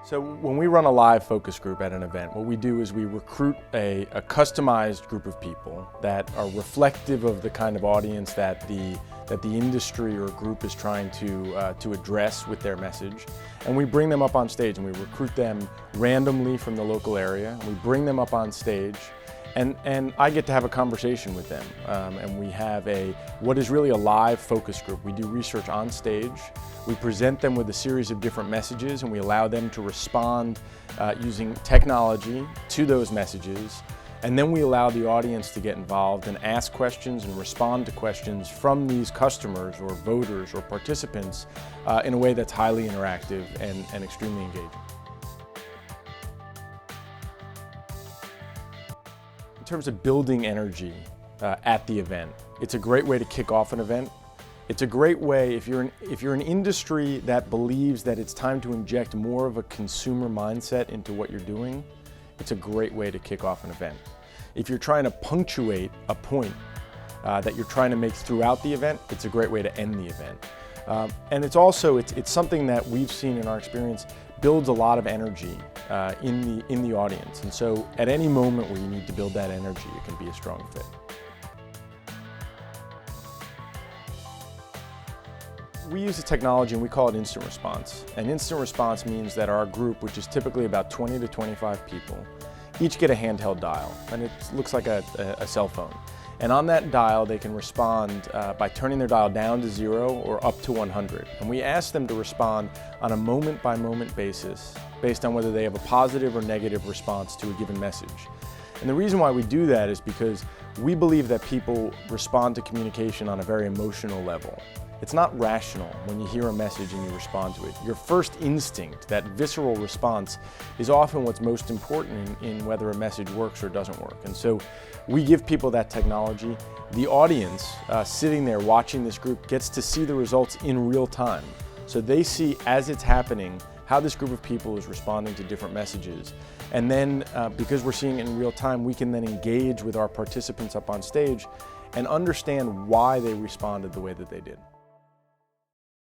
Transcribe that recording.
So when we run a live focus group at an event, what we do is we recruit a customized group of people that are reflective of the kind of audience that the industry or group is trying to address with their message. And we bring them up on stage and we recruit them randomly from the local area. We bring them up on stage and I get to have a conversation with them. And we have what is really a live focus group. We do research on stage. We present them with a series of different messages and we allow them to respond using technology to those messages. And then we allow the audience to get involved and ask questions and respond to questions from these customers or voters or participants in a way that's highly interactive and extremely engaging. In terms of building energy at the event, it's a great way to kick off an event. It's a great way, if you're an industry that believes that it's time to inject more of a consumer mindset into what you're doing, it's a great way to kick off an event. If you're trying to punctuate a point that you're trying to make throughout the event, it's a great way to end the event. And it's also, it's something that we've seen in our experience builds a lot of energy in the audience. And so at any moment where you need to build that energy, it can be a strong fit. We use a technology and we call it instant response. And instant response means that our group, which is typically about 20 to 25 people, each get a handheld dial, and it looks like a cell phone. And on that dial, they can respond by turning their dial down to 0 or up to 100. And we ask them to respond on a moment-by-moment basis based on whether they have a positive or negative response to a given message. And the reason why we do that is because we believe that people respond to communication on a very emotional level. It's not rational when you hear a message and you respond to it. Your first instinct, that visceral response, is often what's most important in whether a message works or doesn't work. And so we give people that technology. The audience sitting there watching this group gets to see the results in real time. So they see, as it's happening, how this group of people is responding to different messages. And then, because we're seeing it in real time, we can then engage with our participants up on stage and understand why they responded the way that they did.